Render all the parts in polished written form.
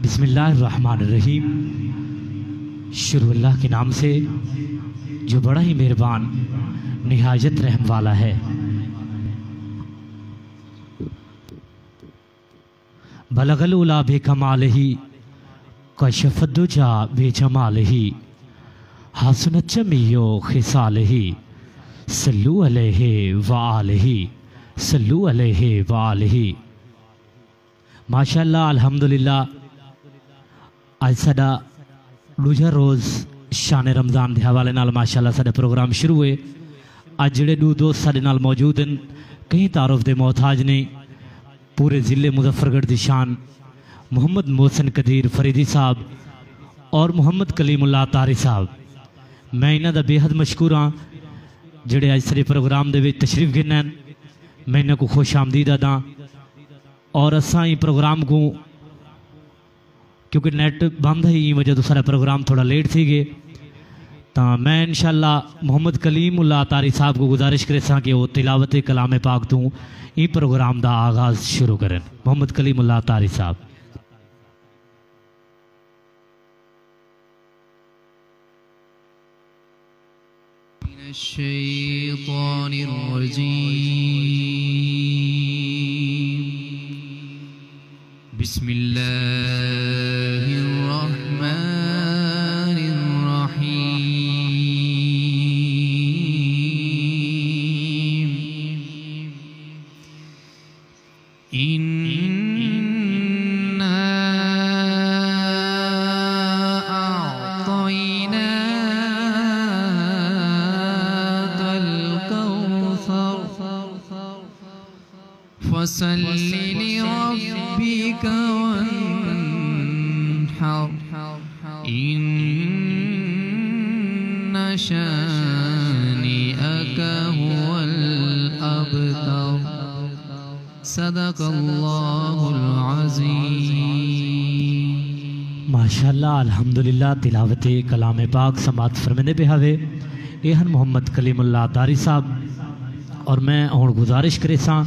बिस्मिल्लाहिर्रहमानिर्रहीम। शुरू अल्लाह के नाम से जो बड़ा ही मेहरबान निहायत रहम वाला है। बलगल उला बेकमालही कशफद्दुजा बेजमालही हसनत जमीयो खिसालही सल्लु अलैहि व आलिही सल्लु अलैहि व आलिही। माशाअल्लाह अल्हम्दुलिल्लाह आज साडा दूजा रोज़ शान रमज़ान के हवाले नाल माशाअल्लाह साडे प्रोग्राम शुरू हुए। अज जिहड़े दो दोस्त साडे नाल मौजूद हैं कई तारुफ के मोहताज ने पूरे ज़िले मुजफ्फरगढ़ की शान मोहम्मद मोहसिन कदीर फरीदी साहब और मोहम्मद कलीमुल्लाह तारी साहब। मैं इन्हां दा बेहद मशकूर हाँ जिहड़े अज सारे प्रोग्राम दे विच तशरीफ गिने। मैं इन्हां को खुश आमदीद अदा और असां ही प्रोग्राम को क्योंकि नेट बंद है वजह तो सारा प्रोग्राम थोड़ा लेट थी गए तो मैं इंशाअल्लाह मोहम्मद कलीमुल्लाह तारी साहब को गुजारिश करे सा कि वो तिलावत कलाम पाक तू ये प्रोग्राम का आगाज़ शुरू करें। मोहम्मद कलीमुल्लाह तारी साहब। बिस्मिल्लाहिर्रहमानिर्रहीम। इन्ना अअतैनाकल कौसर फसल्लि लिरब्बिका वन्हर इन्न शानिअक हुवल अबतर। सदक़ल्लाहुल अज़ीम। माशाअल्लाह अल्हम्दुलिल्लाह तिलावत कलाम पाक समात फरमाने पे हवे एहन मोहम्मद कलीमुल्लाह तारी साहब और मैं और गुजारिश करे सा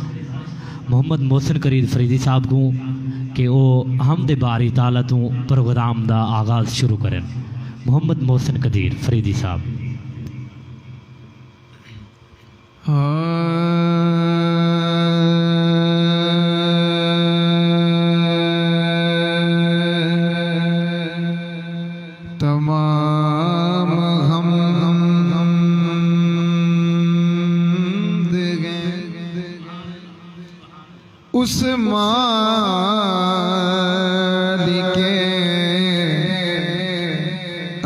मोहम्मद मोहसिन कदीर फरीदी साहब को कि वो हमदे बारी ताला तू प्रोग्राम का आगाज़ शुरू करें। मोहम्मद मोहसिन कदीर फरीदी साहब। तमाम हम उस मालिके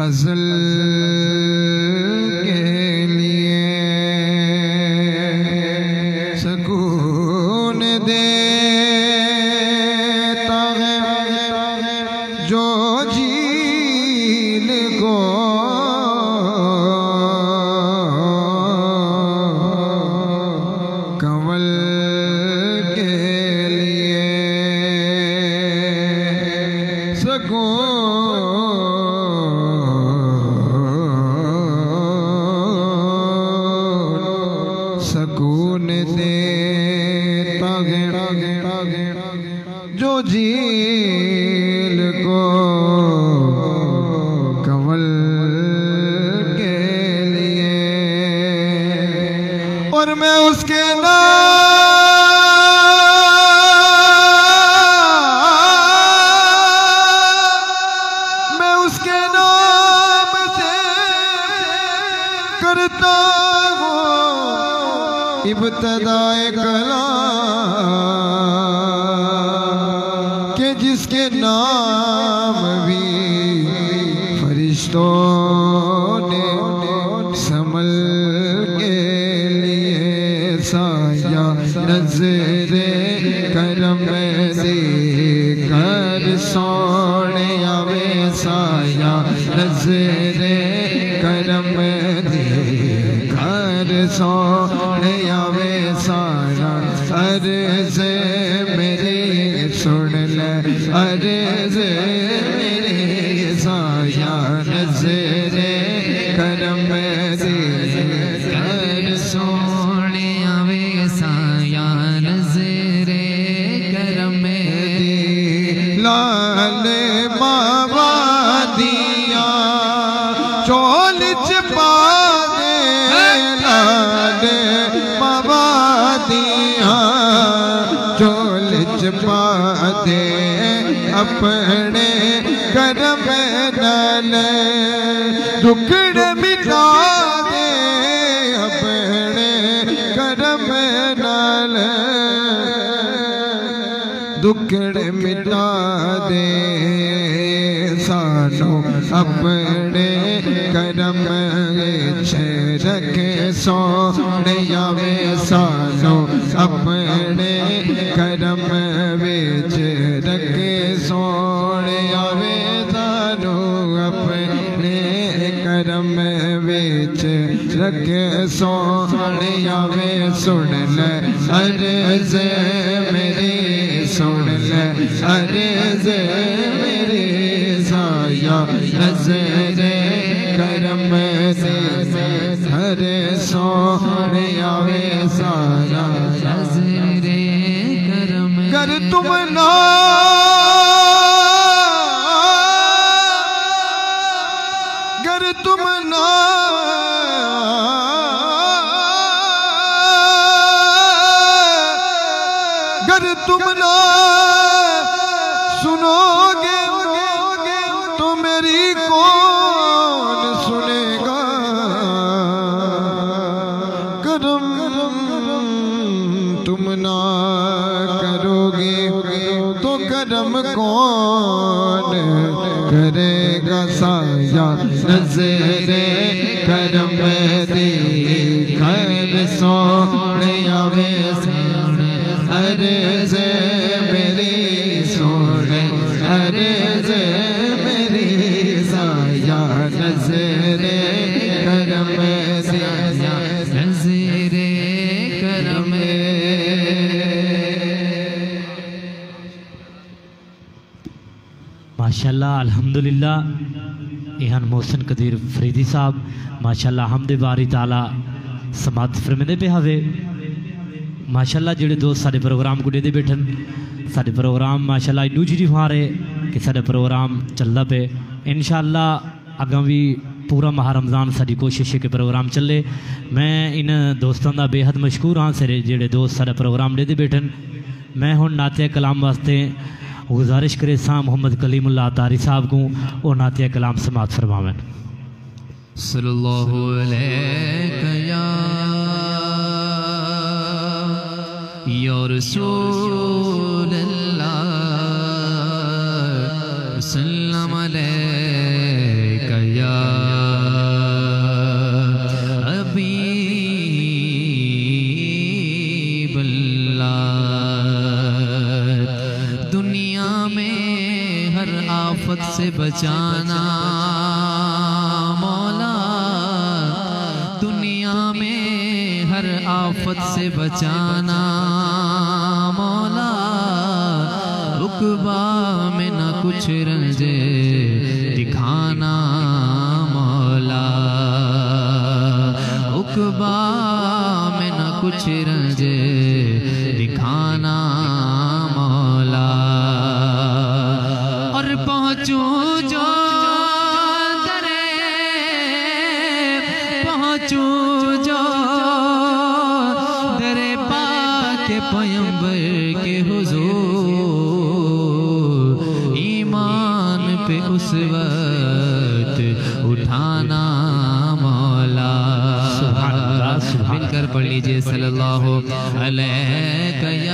अज़ल के लिए सुकून देता है जो झील को कंवल के लिए सकून देता है जो झील को कंवल के लिए। और मैं उसके नाम से करता हूँ इब्तिदाए कलाम के जिसके नाम भी फरिश्तों ने संभल के लिए साया नज़रे करम दे कर सोने आवे साया नज़रे करम दे कर सोने आवे सारा अर्ज़ मेरी सुन ले अर्ज़ मेरी साया नज़रे करम दे कर सोने आवे साया नज़रे करम दे लाल पा दे अपने करम नाल दुखड़े मिटा दे अपने करम नाल दुखड़े मिटा दे सानू अपने करम विच रखे सोने वे सानू अपने करम विच रखे सोने वे सानू अपने करम विच रखे सोने वे सुन ले अर्ज़ मेरी सुन ले अर्ज़ मेरी साया नज़रे करम से हर सोने आवे साया नज़रे करम कर तुम ना कर तुम ना कर तुम ना सुनोगे तो मेरी कौन सुनेगा करम तुम ना करोगे तो करम कौन करेगा साया नज़रे करम दी कर सोने आवे अर्ज़ मेरी सोने अर्ज़ मेरी साया नज़रे करम साया नज़रे करम माशाल्लाह अल्हम्दुलिल्लाह एहन मोहसिन कदीर फरीदी साहब माशाल्लाह हमदे बारी ताला समात फरमाते पे हवे माशाल्लाह जेड़े दोस्त साडे प्रोग्राम को दे बैठन साडे प्रोग्राम माशाल्लाह इन्नू जी मारे कि साडे प्रोग्राम चलदा पे इंशाअल्लाह अगां भी पूरा माह रमज़ान साडी कोशिश है कि प्रोग्राम चले। मैं इन दोस्तों का बेहद मशहूर हाँ सारे जेड़े दोस्त साडा प्रोग्राम दे बैठन। मैं हुण नातिया कलाम वास्ते गुजारिश करे सा मोहम्मद कलीमुल्लाह तारी साहब को और नातिया कलाम समात फरमावन। सल्लल्लाहु अलैहि या रसूल अल्लाह सल्लम अलैका या हबीब अल्लाह। दुनिया में हर आफत से बचाना मौला, दुनिया में हर आफत से बचाना मौला, उक़बा में न कुछ रंजे दिखाना मौला, उक़बा में न कुछ रंजे दिखाना मौला। और पहुँचूं जो दरे पहुँचूं जो दरे पाके पैगंबर के हुजूर, ईमान पे उस वक्त उठाना मौला। मिलकर पढ़ लीजिए सल्लल्लाहु अलैहि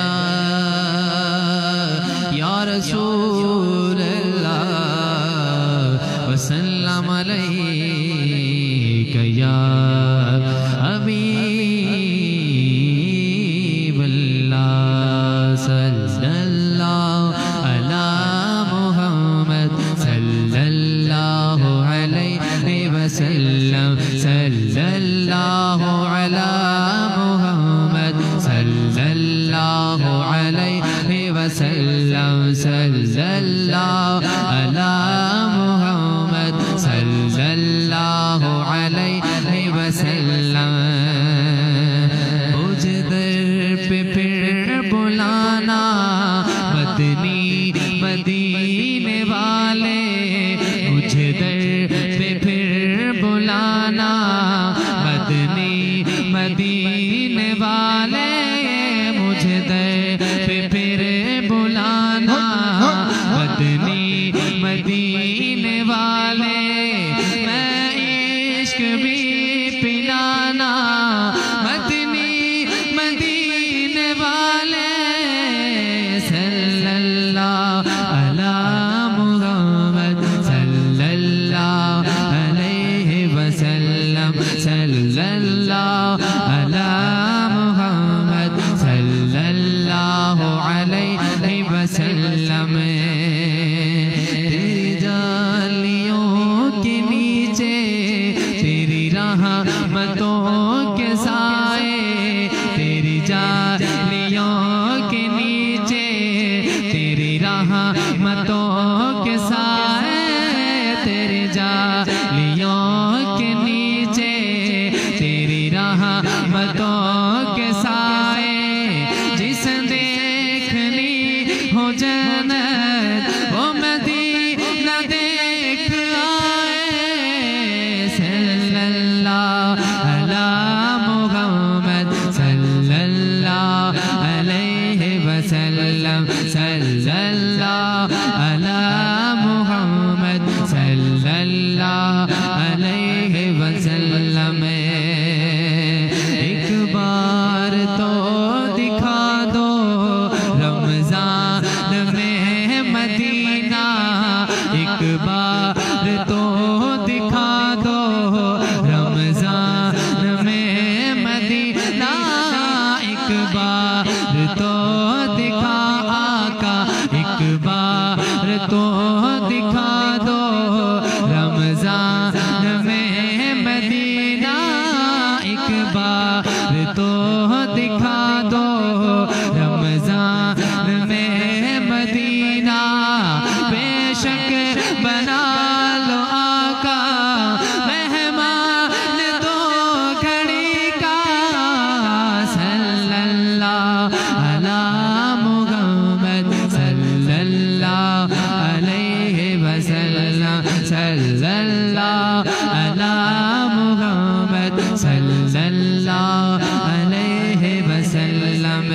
या रसूल अल्लाह वसल्लम अलैका या हबीब अल्लाह। सल्लल्लाहु अला मुहम्मद सल्लल्लाहु अलैहि वसल्लम, सल्लल्लाहु अला मुहम्मद सल्लल्लाहु अलैहि वसल्लम, सल्लल्लाहु अला मुहम्मद सल्लल्लाहु अलैहि वसल्लम। मुझ दर पे फिर बुलाना मदनी मदीने वाले, मुझ दर पे फिर बुलाना मदनी मदीने वाले, मुझ दर पे फिर मदनी मदीने वाले मैं इश्क भी पिलाना मदनी मदीने वाले सल्लल्लाहु अला मुहम्मद सल्लल्लाहु अलैहि वसल्लम सल्लल्लाहु अला मुहम्मद सल्लल्लाहु अलैहि वसल्लम। तेरी जालियों के नीचे तेरी रहमतों के साए तेरी जालियों के नीचे तेरी रहमतों के साए तेरी जालियों के नीचे तेरी रहमतों के साए जिस देखनी हो जन्नत वो मदीना देख आए सल्लल्लाहु अला मुहम्मद सल्लल्लाहु अलैहि वसल्लम सल्लल्लाहु अला मुहम्मद सल्लल्लाहु अलैहि वसल्लम। एक बार तो दिखा दो रमजान में मदीना एक बार तो दिखा दो रमजान में मदीना एक बार तो दिखा आका एक बार तो दिखा दो रमजान में मदीना एक बार तो दिखा दो रमजान में मदीना बेशक बना लो आका मेहमान दो घड़ी का सल्लल्लाहु अला मुहम्मद सल्लल्लाहु अलैहि वसल्लम सल्लल्लाहु अला मुहम्मद सल्लल्लाहु अलैहि वसल्लम।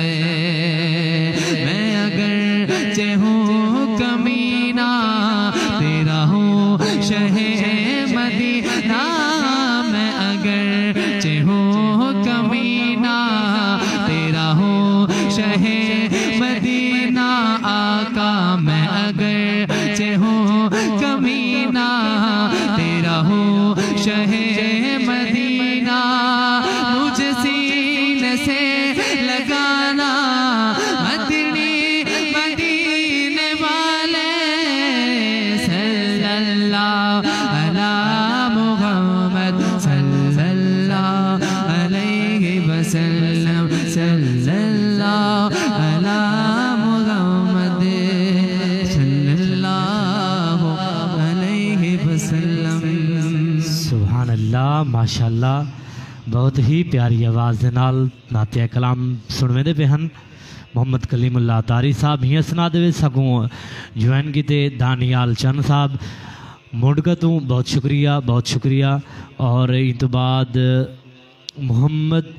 मैं अगर चाहूँ कमीना तेरा हूँ शहे मदीना मैं अगर चाहूँ कमीना तेरा हूँ शहे मदीना आका मैं अगर चाहूँ कमीना तेरा हूँ शहे मदीना मुझे सीने से लगाना मदनी मदीने वाले सल्लल्लाहु अला मुहम्मद सल्लल्लाहु अलैहि वसल्लम सल्लल्लाहु अला मुहम्मद सल्लल्लाहु अलैहि वसल्लम। सुभान अल्लाह माशाअल्लाह बहुत ही प्यारी आवाज़ ਦੇ ਨਾਲ ਨਾਤਿਆ ਕਲਾਮ ਸੁਣਵੇਂ ਦੇ ਪਏ ਹਨ। मोहम्मद कलीमुल्लाह तारी साहब ही सुना दे सगों ज्वाइन किते दानियाल चंद साहब मुड़गा तो बहुत शुक्रिया और इन तो बाद मोहम्मद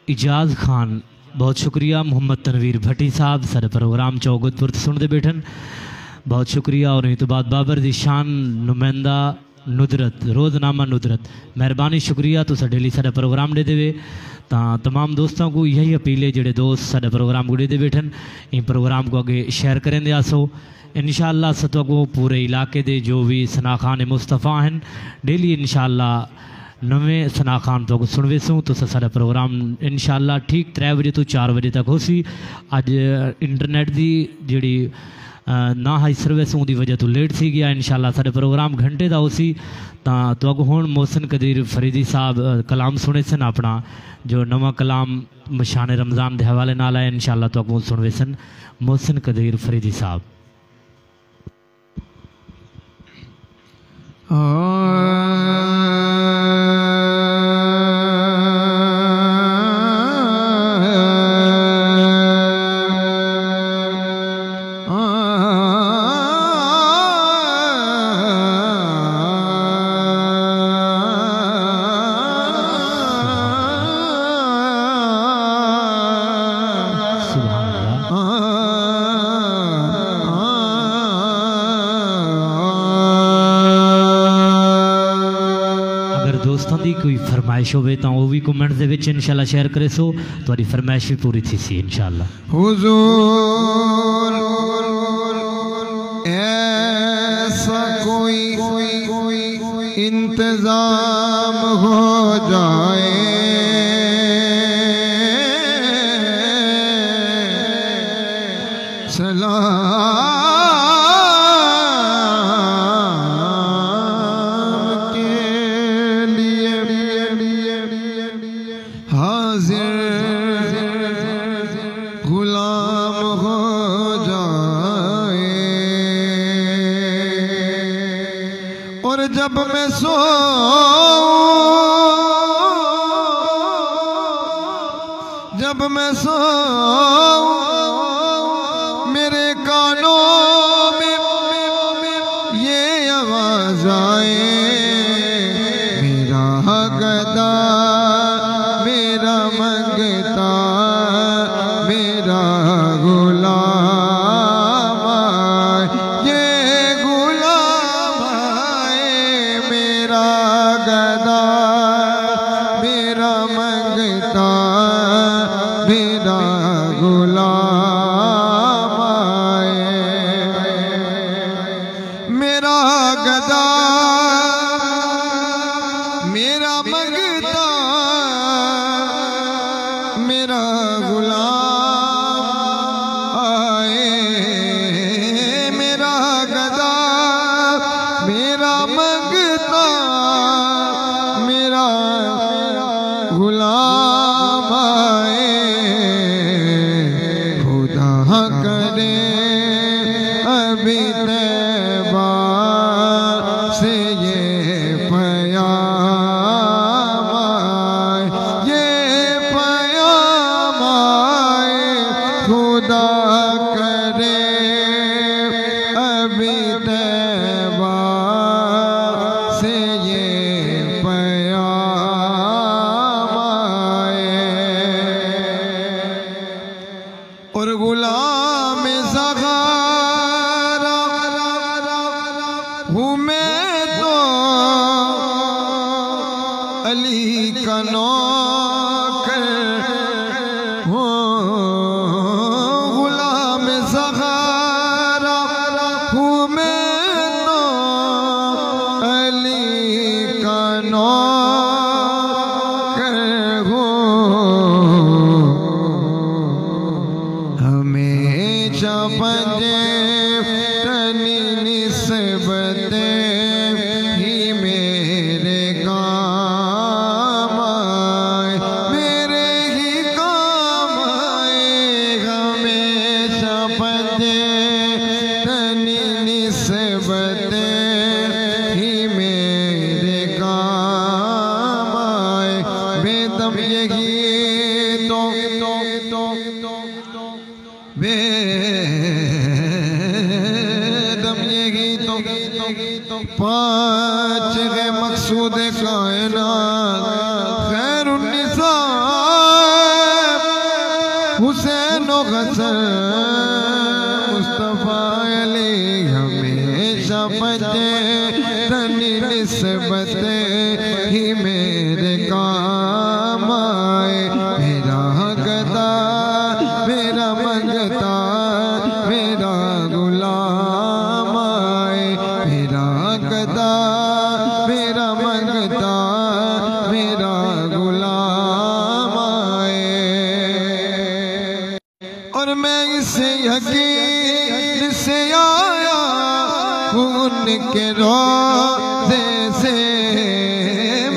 इजाज़ खान बहुत शुक्रिया मोहम्मद तनवीर भट्टी साहब सारे प्रोग्राम चौगतपुर सुनते बैठन बहुत शुक्रिया और इन तो बाद बाबर दी शान नुमाइंदा नुदरत रोज़नामा नुदरत मेहरबानी शुक्रिया तो डेली सारे प्रोग्राम दे देवे तमाम दोस्तों को यही अपील है जेडे दोस्त सारे प्रोग्राम को दे बैठन इन प्रोग्राम को आगे शेयर करें दे आसो इंशाअल्लाह सतवा को पूरे इलाके दे जो भी सनाखान मुस्तफ़ा हैं डेली इंशाअल्लाह नवे सनाखान तो सुनवे सूँ तो सारा प्रोग्राम इंशाअल्लाह ठीक 3 बजे तो 4 बजे तक हो सी। अज इंटरनेट की जी ना हाई सर्विस की वजह तो लेट सी गया इंशाअल्लाह सारे प्रोग्राम घंटे का उसी तो अग हूँ मोहसिन कदीर फरीदी साहब कलाम सुने सन अपना जो नवा कलाम मशान रमज़ान के हवाले नाल है इंशाअल्लाह तो अगों सुनवे सन मोहसिन कदीर फरीदी साहब। दोस्तों की कोई फरमाइश हो तो वह भी कमेंट दे विच इंशाल्लाह शेयर करे सो तुहाडी फरमाइश भी पूरी थी सी इंशाल्लाह। हुजूर ऐसा कोई इंतजाम हो जाए जब मैं सो मेरे कानों में ये आवाज आए मेरा गदा मेरा मंगता मेरा गुलाम ये गुलाम मेरा गदा मेरा मंगता मेरा गुलाम मेरा गदा मेरा मंगता मेरा गुलाम आए मेरा गदा मेरा मंगता मेरा गुलाम आए खुदा करे अभी तैबा से ये पैगाम आए ये पैगाम आए खुदा करे अभी तैबा से ये पैगाम आए और गुलाम ज़ग़ारा हूँ मैं तो अली का नौकर हूँ गुलाम ज़ग़ारा हूँ मैं तो अली का नौकर हूँ हमेशा पंजे तनी निस्बते ही मेरे काम आए मेरे ही काम आए हमेशा पंजे तनी निस्बते ही मेरे काम आए बेदम यही तो बेदम यही तो पांच है मकसूद कायनात खैरुन्निसा हुसैन व हसन मुस्तफा अली हमेशा बचे तनी निस्बते ही मेरे काम आए मेरा गदा मेरा मंगता मेरा गुलाम आए मेरा गदा मेरा मंगता मेरा गुलाम आए और मैं इसे यकीन से आया उनके रोज़े से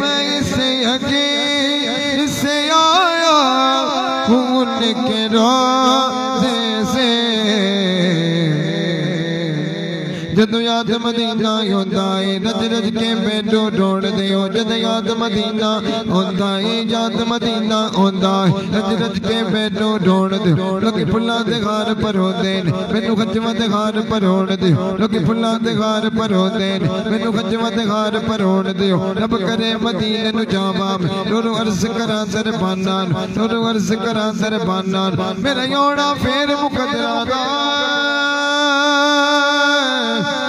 मैं इसे यकीन से आया उनके रोज़े से जदों याद मदीना होंदा है रज रज के बैठो ढूंढदे हो जदों याद मदीना होंदा है याद मदीना होंदा है रज रज के बैठो ढूंढदे हो लोकी फुल्लां दे घर पर होंदे ने मैनू खजवां दे घर पर होंदे हो लोकी फुल्लां दे घर पर होंदे ने मैनू खजवां दे घर पर होंदे हो रब करे मदीने नू जावां रोरो अर्ज करां सरबाना रोरो अर्ज करां सरबाना मेरा योड़ा फेर मुकदरा दा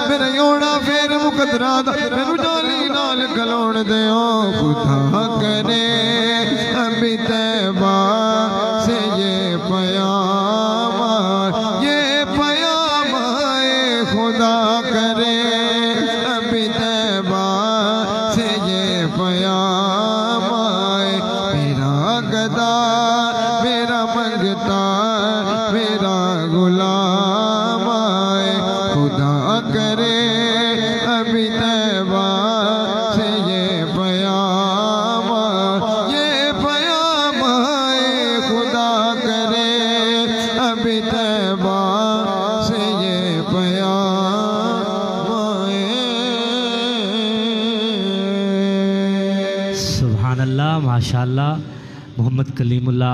मेरा योड़ा फेर कदरा मैनू जाली नाल खलोण दियो खुदा करे अभी तैबा से ये पयाम आए खुदा करे अभी तैबा से ये पयाम आए मेरा गदा मेरा मंगता मेरा गुलाम आए खुदा करे अभी तैबा से ये पयाम आए खुदा करे अभी तैबा से ये पयाम आए। सुभान अल्लाह माशाअल्लाह। मोहम्मद कलीमुल्ला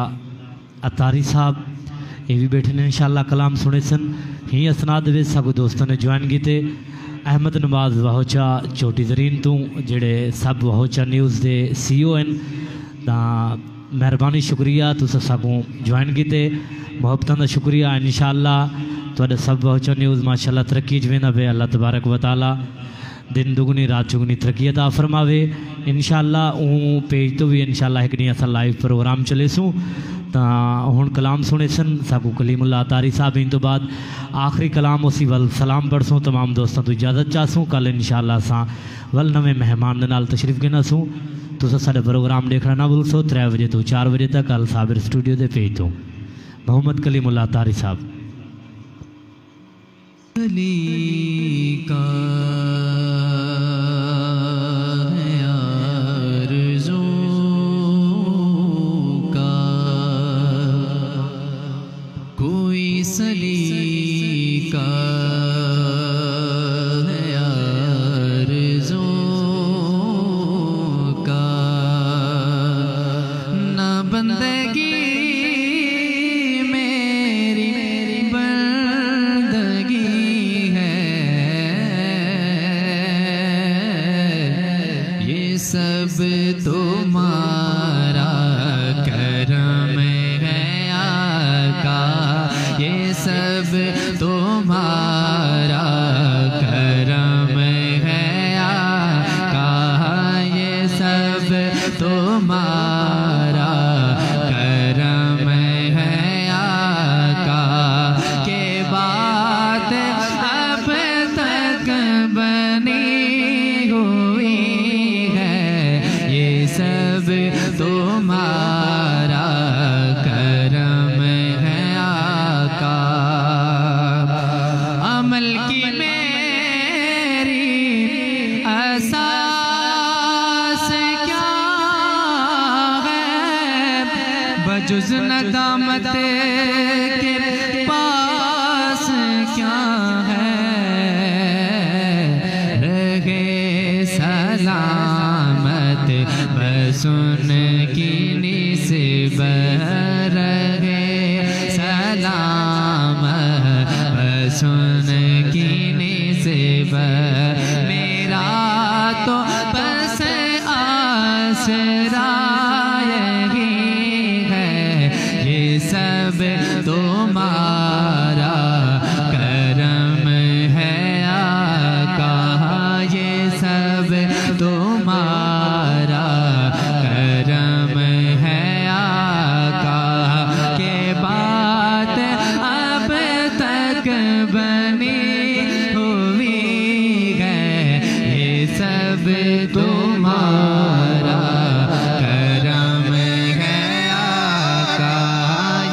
अतारी साहब ये भी बैठे ने इंशाअल्लाह कलाम सुने सन ही असनाद वे सगो दोस्तों ने ज्वाइन कीते। अहमद नवाज वाहोचा छोटी जरीन तू जेड़े सब वाहोचा न्यूज़ दे CEO हैं मेहरबानी शुक्रिया तुस सगों ज्वाइन कीते मुहब्बतां दा शुक्रिया। इंशाअल्लाह तुहाडा सब वाहोचा न्यूज़ माशाअल्लाह तरक्की च वेंदा पे अल्लाह तबारक व तआला दिन दुगनी रात चुगनी तरक्की अता फरमावे इंशाअल्लाह। पेज तो भी इंशाअल्लाह एक डी अस लाइव प्रोग्राम चलेसूँ तो हुण कलाम सुने सन साकू कलीमुल्ला अतारी साहब इन तो बाद आखिरी कलाम उसी वल सलाम पढ़सूँ तमाम दोस्तों तो इजाज़त चाहसूँ। कल इंशाअल्लाह असां वल नवे मेहमान दे नाल तशरीफ गिनासूँ। तुस साडे प्रोग्राम देखना ना भूलसो 3 बजे तो 4 बजे तक अल साबिर स्टूडियो के पेज तो मोहम्मद कलीमुल्ला अतारी साहब। सलीका है आरज़ू का न बंदगी मेरी बंदगी है ये सब तुम्हारा करम है आका ये सब तुम्हारा करम है आका ये सब तुम्हारा करम है आका के बात अब तक बनी हुई है ये सब तुम्हारा करम है आका। अमल की मेरी असास क्या है बजुज़ नदामत के पास क्या है रहे सलामत बसुन की निस्बत रहे सलाम बसुन की निस्बत मेरा तो बस आसरा यही है ये सब तुम्हारा करम है आका ये सब तुम्हारा करम है आका के बात अब तक बनी हुई है ये सब तुम्हारा करम है आका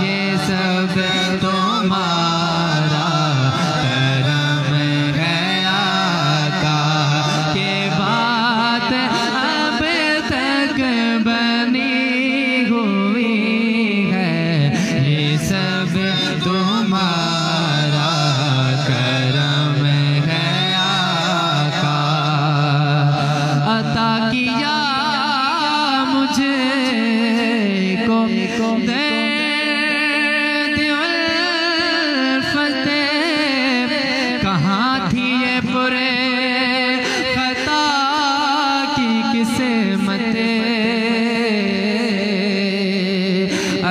ये सब तुम्हारा करम है आका के बात अब तक बनी हुई है ये सब तुम्हारा करम है आका। अता किया मुझे को दे फते कहाँ थी ये बुरे खता की किसे मते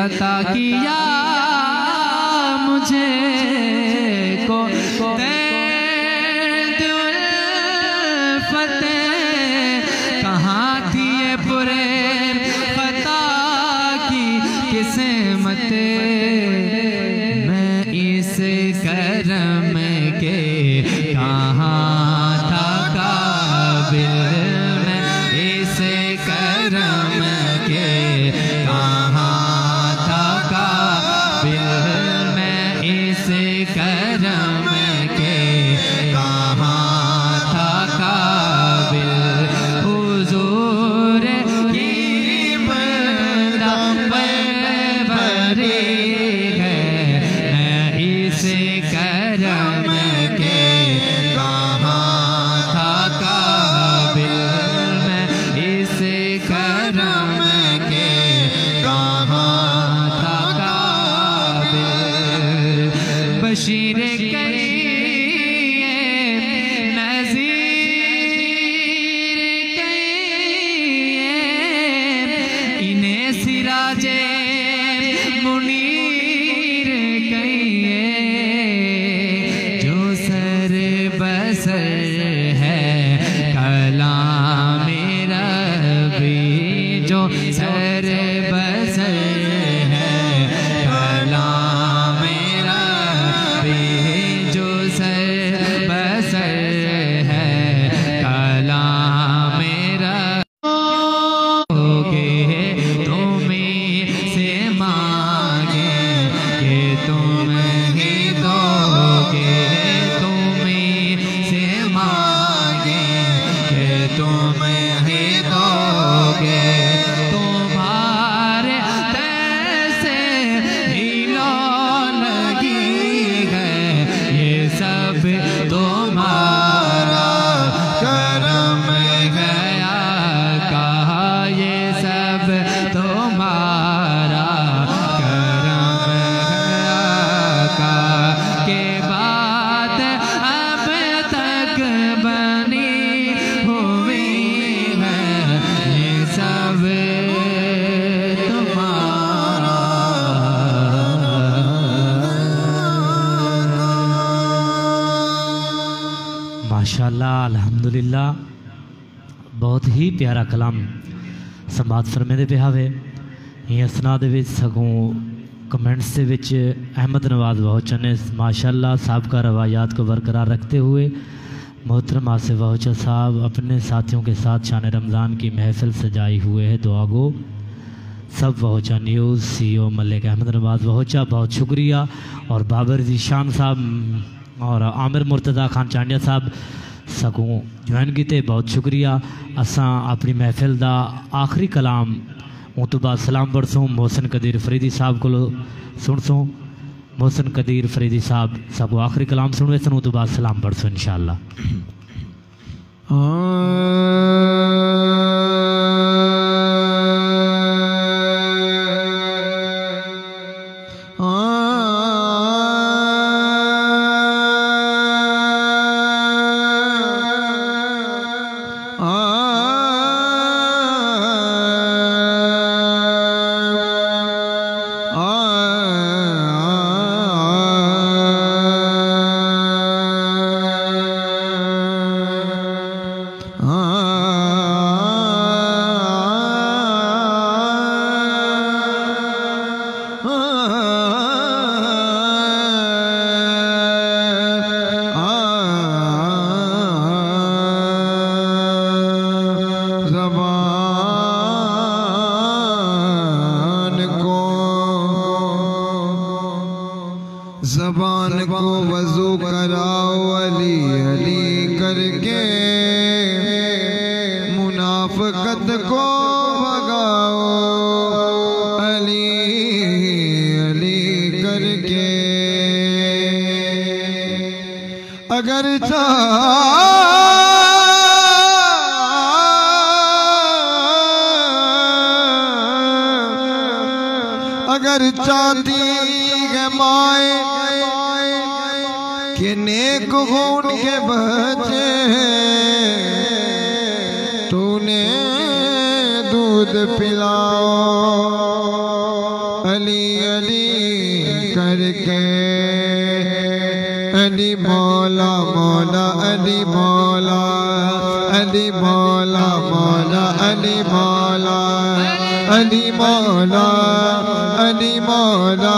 अता किया मुझे को दे कहाँ था काबिल मैं इस करम के, कहाँ था काबिल मैं इस करम के, कहाँ था काबिल हुजूर की बंदा भरी है इस करम के, कहाँ था काबिल मैं इस करम के, कहाँ था काबिल बशीर करिए नज़ीर करिए इन्हें सिराजे मुनीर कहिए, जो सर बसर है कलाम रबी, जो सर बसर है कलाम रबी, जो सर बसर है कलाम रबी, तुम्हें से मांगे कि तुम ही दोगे, तुम्हें से मांगे कि तुम ही दोगे, तुम्हारे तैसे ही लो लगी है ये सब तुम्हारा करम गया, कहा ये सब तुम्हारा करम गया, कहा के बात अब तक बनी हुई है ये सब माशाअल्लाह अल्हम्दुलिल्लाह बहुत ही प्यारा कलाम समात फरमेंदे पे हावे ये असना दे विच सगों कमेंट्स दे विच अहमद नवाज बहुचन ने माशाअल्लाह साबका रवायात को बरकरार रखते हुए मोहतरम आसिफ बहुचा साहब अपने साथियों के साथ शान रमज़ान की महफिल सजाई हुए है। दुआ गो सब बहुचा न्यूज़ CEO मलिक अहमद नवाज बहुचा बहुत शुक्रिया, और बाबर जीशान साहब और आमिर मुर्तज़ा खान चांडिया साहब सगों ज्वाइन किते बहुत शुक्रिया। असां अपनी महफिल दा आखिरी कलाम उस तो बाद सलाम पढ़सों मोहसिन कदीर फरीदी साहब को सुनसों। मोहसिन कदीर फरीदी साहब सगों आखिरी कलाम सुनवे सन, उस तो बाद सलाम पढ़सों इंशाअल्लाह। ज़बान को वज़ू कराओ अली अली करके, मुनाफ़िक़त को भगाओ अली अली करके। अगर चाहती है माए कि नेक खून के बच्चे तूने दूध पिलाओ अली अली करके। अली मौला मौला अली मौला अली मौला मौला अली मौला अली मौला अली मौला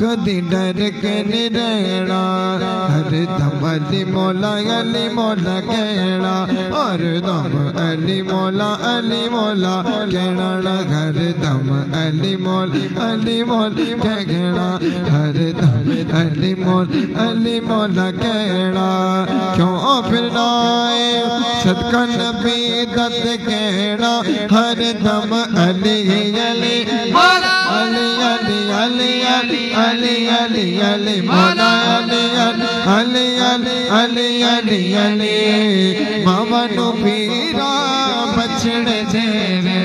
कदी डर के नहीं रहना हर दम अली मौला कहना हर दम अली मौला कहना हर दम अली मौला कहना हर दम अली मौला कहना क्यों फिर नाए सदका नबी दत कहना हर दम अली मौला अली मौला अली मामा नु पीरा बचड़ जेवे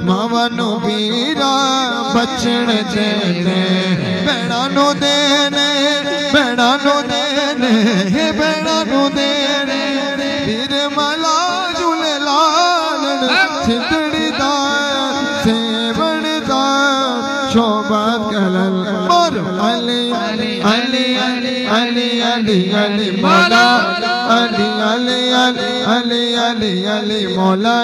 मामा नु पीरा बचड़ जेवे भैणा नु देने फिर मला झूले लाल छितड़ी दा सेवण दा शोभात कलल और अली मौला अली मौला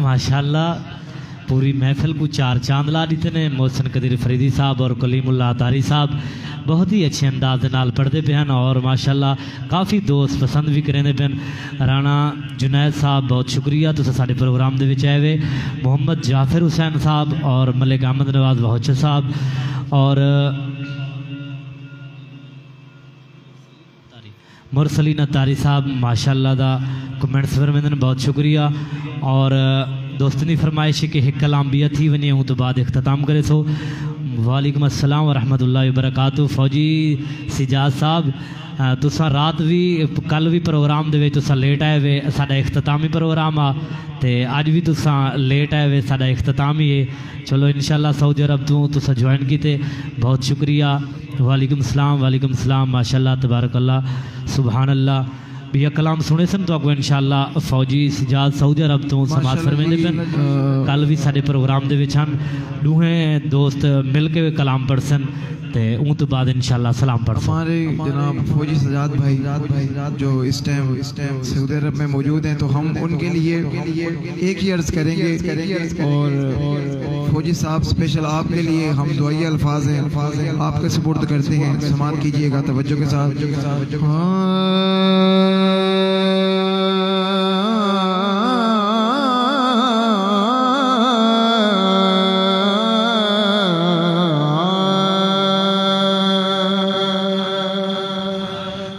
माशाल्लाह पूरी महफिल को चार चांद ला दिते ने। मोहसिन कदीर फरीदी साहब और कलीमुल्लाह तारी साहब बहुत ही अच्छे अंदाज नाल पढ़ते पे हैं और माशाल्लाह काफ़ी दोस्त पसंद भी करेंदे पे। राणा जुनैद साहब बहुत शुक्रिया तुस साडे प्रोग्राम दे विच आए वे। मोहम्मद जाफिर हुसैन साहब और मलिक अहमद नवाज बहुचर साहब और मुरसलीना तारी साहब माशाल्लाह दा कमेंट्स फरमाइंदे बहुत शुक्रिया। और दोस्तनी फरमाइश कि एक कलाम भी थी वने हूँ तो बाद इख्तिताम करे सो। वालेकुम अस्सलाम व रहमतुल्लाहि व बरकातहू। फौजी सिजाद साहब तुसा रात भी कल भी प्रोग्राम दे तुसा लेट आए वे साडा इख्तितामी प्रोग्राम आ ते अज भी तुसा लेट आए वे साडा इख्तिताम ही है। चलो इंशाल्लाह सऊदी अरब तो तुसा ज्वाइन कीते बहुत शुक्रिया। वालेकुम सलाम माशाल्लाह तबारकल्लाह सुभान अल्लाह। भैया कलाम सुने सन तो आपको इंशाल्लाह फौजी सिजाद सऊदी अरब तो समाज फरमाइंदे पे कल भी साडे प्रोग्राम दे विच हन दूहें दोस्त मिल के कलाम पढ़ सन ते उन तो बाद इंशाल्लाह सलाम पढ़ हमारे जनाब फौजी सजाद भाई जो इस टाइम सऊदी अरब में मौजूद हैं तो हम उनके लिए एक ही अर्ज करेंगे और फौजी साहब स्पेशल आपके लिए हम दुआई अल्फाज हैं आपके सुपुर्द करते हैं। समात कीजिएगा तवज्जो के साथ।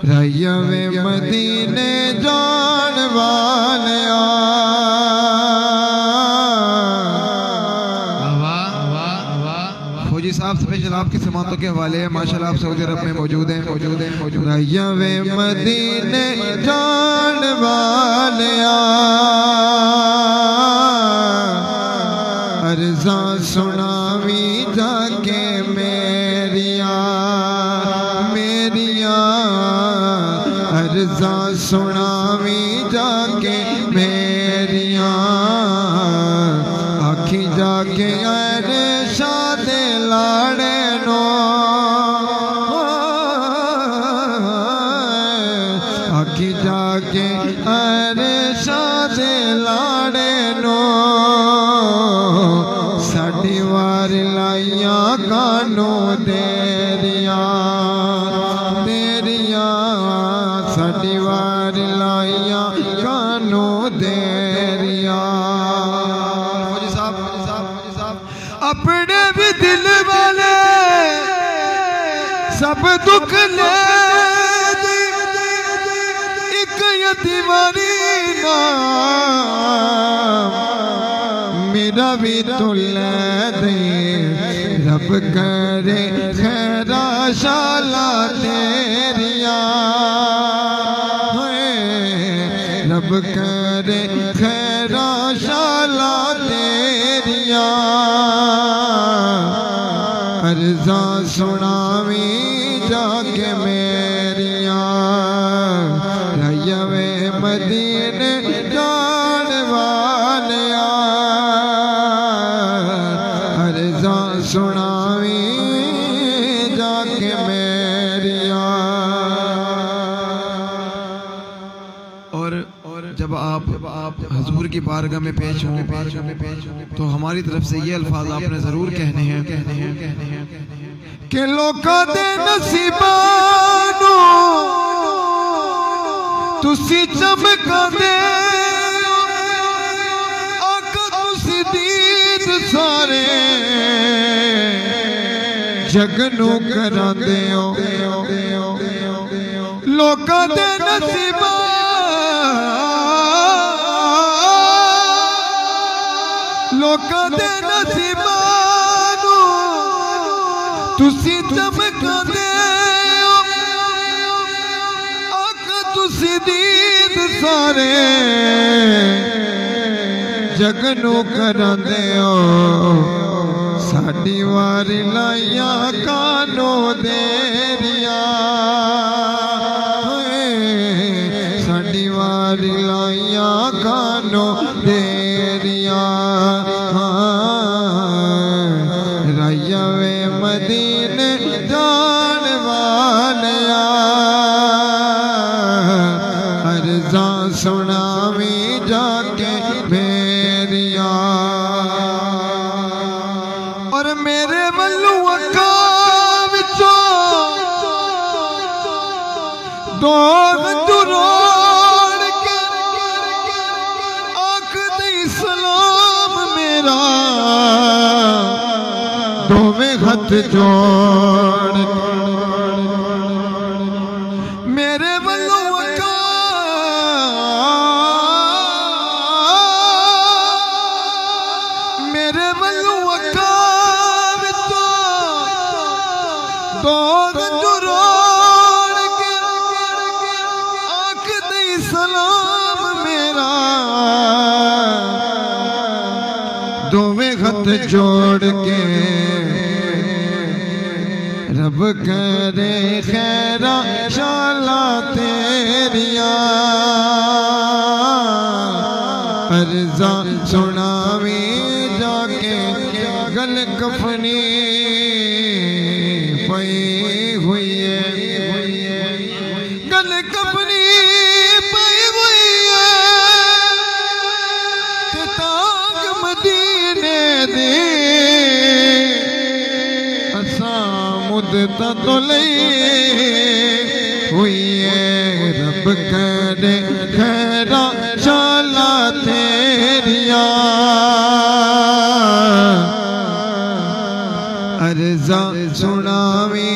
रैयवे मदीने जान वाले फौजी साहब स्पेशल आपकी समातों के हवाले हैं माशाल्लाह आप सऊदी अरब में मौजूद हैं। रैयवे मदीने जान वाले अर्ज़ा सुनावी जाके मेरिया अर्ज़ा सुनावी जाके मेरिया आखी जाके अरे शादे लाड़े नो आखी जाके अरे शादे लाड़े नो साड़ी वार लाइया कानू देरिया साड़ी वार लाइया कानू देरिया। फौजी साहब अपने भी दिल वाले सब दुख ले एक यतीमानी ना मेरा भी तो ले दे रब करे खैरा शाला तेरिया रब करे खैरा शाला तेरिया अर्ज़ा सुनावी जाके मेरिया रयवे मदीने जान वालिया अर्ज़ा सुनावी जाके मेरिया। और जब आप हजूर की बारगाह में पेश हों तो हमारी तरफ से ये अल्फाज आपने जरूर कहने हैं कि लोकां दे नसीबानू तुसी चमका दे आका तुसी दीद सारे जगनू करांदे हो लोकां दे नसीबा लोकां दे नसीबानू तुसी चमका दे आका तुसी दीद सारे जगनू करांदे हो साडी वारी लाइया कानो देरिया साडी वारी लाइया कानो देरिया रयवे मदीने जान वालिया अर्ज़ा सुनावी जाके मेरिया। और मेरे वल्लू अक्खां विचों दो हंझू रोड़ के आख दी सलाम मेरा दोवें हथ जोड़ मेरे वल्लू मेरे वल्लू अक्खां विचों दो हंझू रोड़ के आख दी सलाम मेरा दोवें हथ जोड़ के रब करे खैरा शाला तेरिया अर्ज़ा सुनावी जाके गल कफनी पई हुई है गल कफनी पई हुई है ते ताक मदीने दे मुद्दत तो लई हुई है रब करे खैरा शाला तेरिया अर्ज़ा सुनावी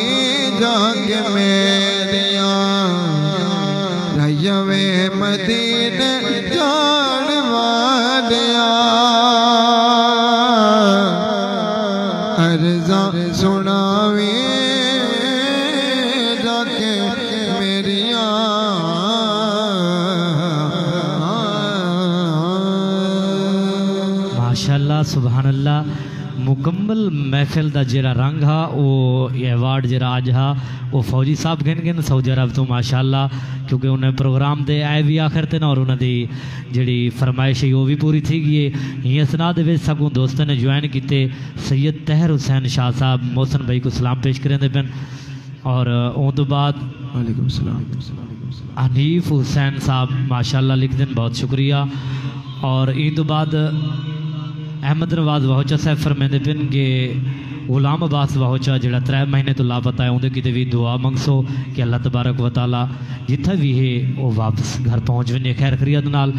जाके मेरिया रयवे मदीने जान वालिया अर्ज़ा सुनावी जाके मेरिया। माशाअल्लाह सुभान अल्लाह मुकम्मल महफिल का जरा रंग हा वो अवार्ड जरा अज हा वो फौजी साहब गिन सऊदी अरब तो माशाअल्लाह क्योंकि उन्हें प्रोग्राम दे आए भी आखिर ते ना और उन्होंने जी फरमाइश है वो भी पूरी थी गई ही असना सगों दोस्तों ने ज्वाइन किए सैयद तहर हुसैन शाह साहब मोहसन भाई को सलाम पेश करेंगे पेन और उस तो बाद वालेकुम सलाम हनीफ हुसैन साहब माशाअल्लाह लिख दें बहुत शुक्रिया और इन तो बाद अहमद नवाज वाहोचा साहब फरमाते पिन कि गुलाम अब्बास वाहोचा जो 3 महीने तो लापता है उनके किते भी दुआ मंगसो कि अल्लाह तबारक व तआला जिथे भी है वो वापस घर पहुँच वे खैर खरीत नाल।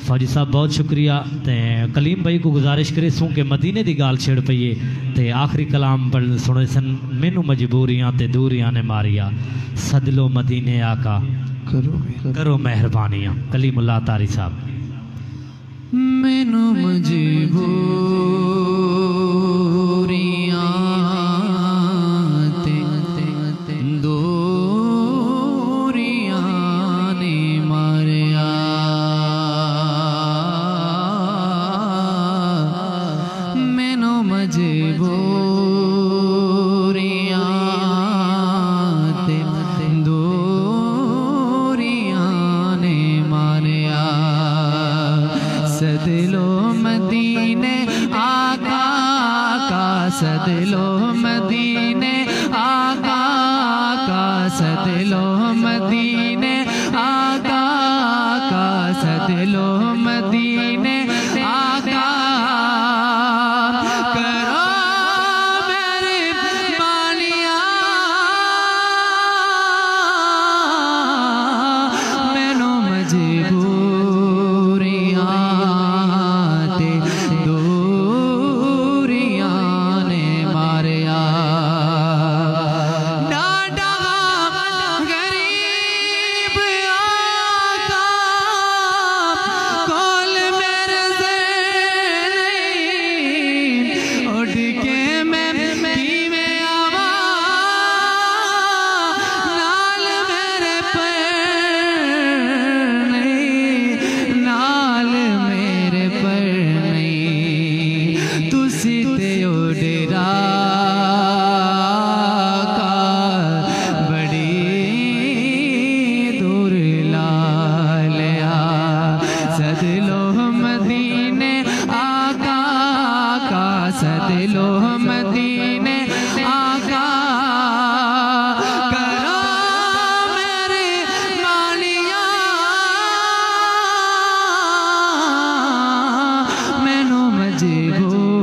फौजी साहब बहुत शुक्रिया। तो कलीम भाई को गुजारिश करे सूँ कि मदीने की गाल छेड़ पईए तो आखिरी कलाम पढ़ सुने सन मैनू मजबूरियाँ ते दूरियाँ ने मारिया सदलो मदीने आका करो मेहरबानियाँ कलीमुल्लाह तारी साहब। मैनू मजबूरियां ते दूरियां ने मारिया मैनू मजबूरियां ते दूरियां ने मारिया सदलो मदीने आका का सदलो मदीने आका का सदलो मदीने आका का सदलो मदीने आका करो मेरे मालिया मैनू मजबूरियां ते दूरियां ने मारिया डाडा गरीब आका कोल मेरे से नहीं उठ के मैं में आवा नाल मेरे पर नहीं नाल मेरे पर नहीं तुसी ते डेरा का बड़ी दूर ला लिया सदलो मदीने आका का सदलो मदीने आका करो मेरे मालिया मैनू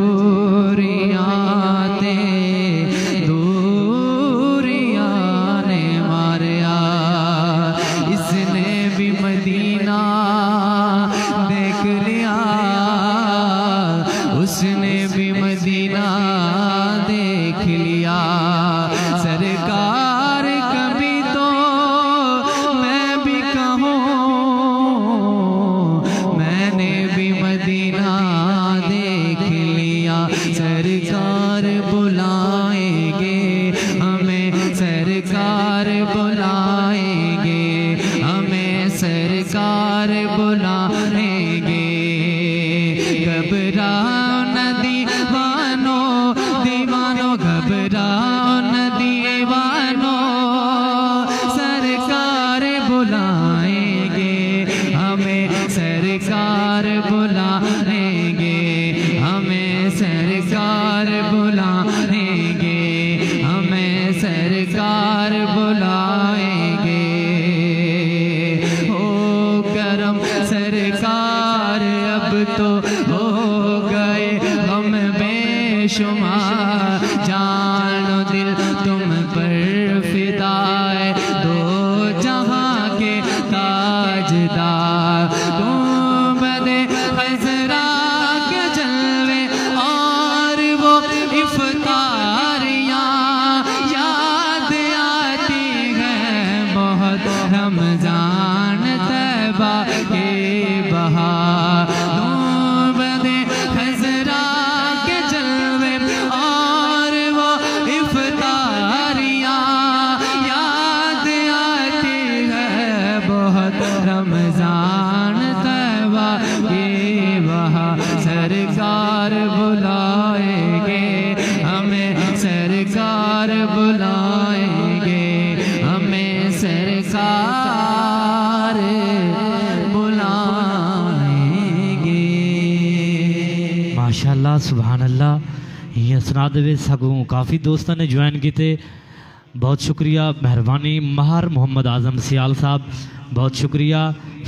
मजबूरियां ते दूरियां ने मारिया इसने भी मदीना देख लिया उसने भी मदीना देख लिया सरकार कभी तो मैं भी कहूँ मैंने भी मदीना देख लिया सरकार बुलाएंगे हमें सरकार बुलाएंगे हमें सरकार बुलाएंगे घबराओ न दीवानो दीवानो घबराओ न दीवानो सरकार बुलाएंगे हमें सरकार बुलाएंगे हमें सरकार बुलाएंगे हमें सरकार बुलाएंगे हो करम सरकार अब तो हो गए हम बेशुमार जानो दिल तुम पर फिदा है दो जहां के ताजदार तुम बदे खजरा के जलवे और वो इफ्तारियां याद आती हैं बहुत रमजान तैबा के बहार तुम बदे खजरा के जलवे और वो इफ्तारियां याद आती है बहुत रमजान तैबा के बहार सरकार बुलाएंगे हमें सरकार बुलाएंगे हमें सरकार बुलाएंगे माशाअल्लाह सुभान अल्लाह ये सुना दे सगों काफ़ी दोस्तों ने ज्वाइन किए बहुत शुक्रिया मेहरबानी महार मुहम्मद आजम सियाल साहब बहुत शुक्रिया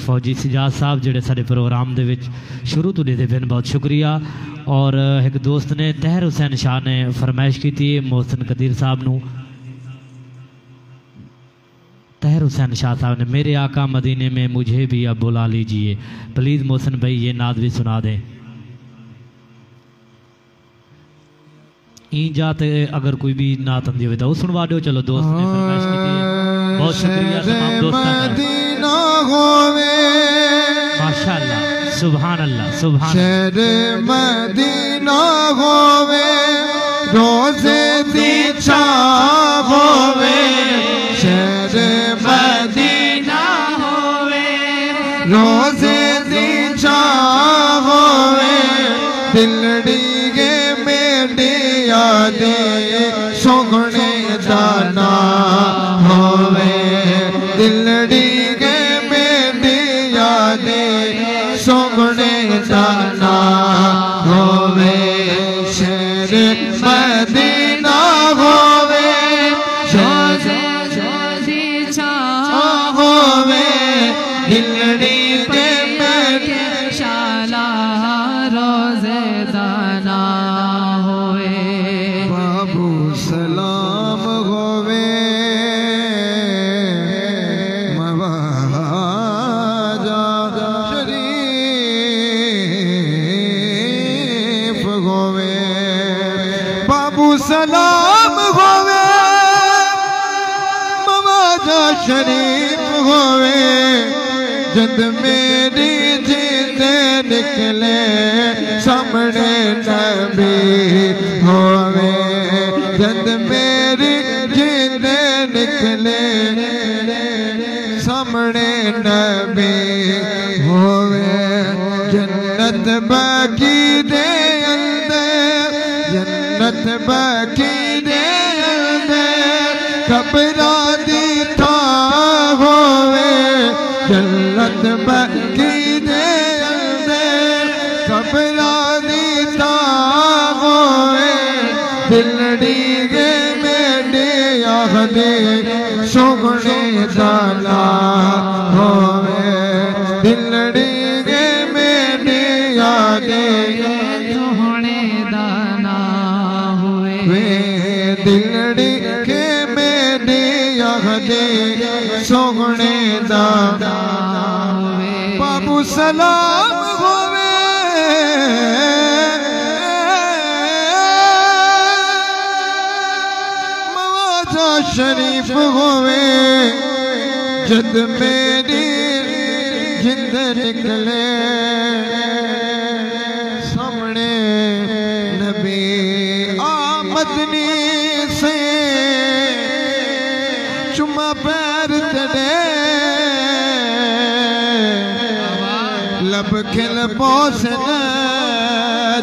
फौजी सिजाद साहब जेडे साडे प्रोग्राम दे विच शुरू तो देते पे बहुत शुक्रिया और एक दोस्त ने तहर हुसैन शाह ने फरमाइश की थी मोहसिन कदीर साहब नू तहर हुसैन शाह साहब ने मेरे आका मदीने में मुझे भी अब बुला लीजिए प्लीज़ मोहसिन भाई ये नाद भी सुना दें जाते अगर कोई भी नात आंदी हो तो सुनवा दो चलो दोस्त ने फरमाइश की थी बहुत शुक्रिया तमाम दोस्तों का माशाअल्लाह सुभान अल्लाह सुभान शहर मदीना होवे रोज़े दी छाव होवे शहर मदीना होवे रोज़े दी छाव होवे दिलड़ी के मेरे यादे सोगणे दाना होवे दिलड़ी के मेरे यादे सोगणे दाना होवे शहर मदीना होवे होवे दिलड़ी के मेरे शाला रोज़े दाना होए बाबू सलाम होवे मवाजा शरीफ होवे बाबू सलाम होवे मवाजा शरीफ होवे जद मेरी जिद निकले सामने नबी होवे जद मेरी जिद निकले सामने नबी होवे जन्नत बाकी दे अंदर जन्नत बाकी दे अंदर कब्रा दी था होवे जन्नत बाकी दे अंदर कब्रा दी था होवे दिलड़ी के मेरे आखदे सोगणे दाना होवे दिलड़ी के मेरे आदे सोहने दाना हुए वे दिलड़ी के मेरे आखदे सोगणे दाना हुए बाबू सलाम होवे मवाजा शरीफ होवे जद मेरी जिंद निकले सामने नबी आमदनी से चुमा पैर चढ़े लब खिल पोसन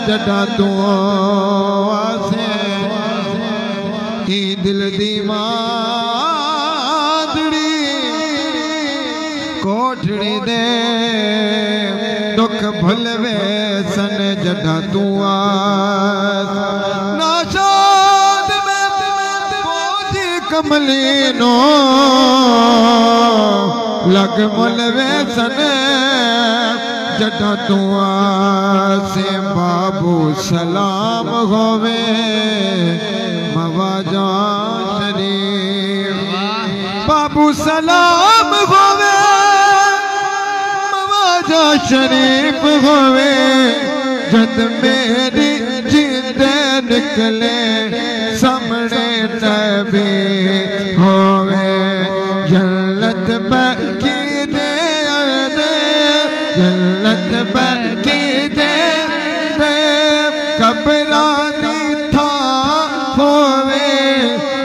जड़ा तू आसे ही दिल दी मादड़ी कोठड़ी दे दुख भुलवे सन जड़ा तू आस नाशाद में फौजी कमली नो लग मुलवे सन जड़ा तू आसे बाबू सलाम होवे मवाजा शरीफ बाबू सलाम होवे मवाजा शरीफ होवे जद मेरी जिंद निकले सामने नबी होवे जन्नत बाकी दे जन्नत बाकी दे कब्रा दी था होवे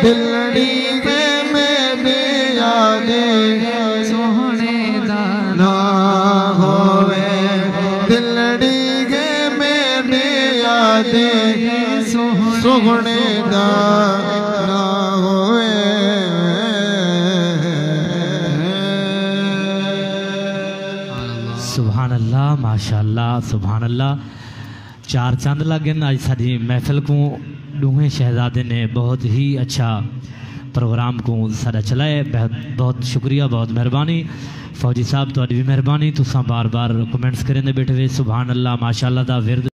दिलड़ी के मेरे यादे सोहने दाना ना होवे दिलड़ी के मेरे यादे सोहने दा ना होवे सुभान अल्लाह माशाअल्लाह सुभान अल्लाह चार चंद लगे अज साड़ी महफिल को दूहे शहजादे ने बहुत ही अच्छा प्रोग्राम को सारा चलाए बहुत शुक्रिया बहुत मेहरबानी फौजी साहब तुहाडी भी मेहरबानी तुसां बार बार कमेंट्स करेंदे बैठे हुए सुभान अल्लाह माशाअल्लाह दा विरद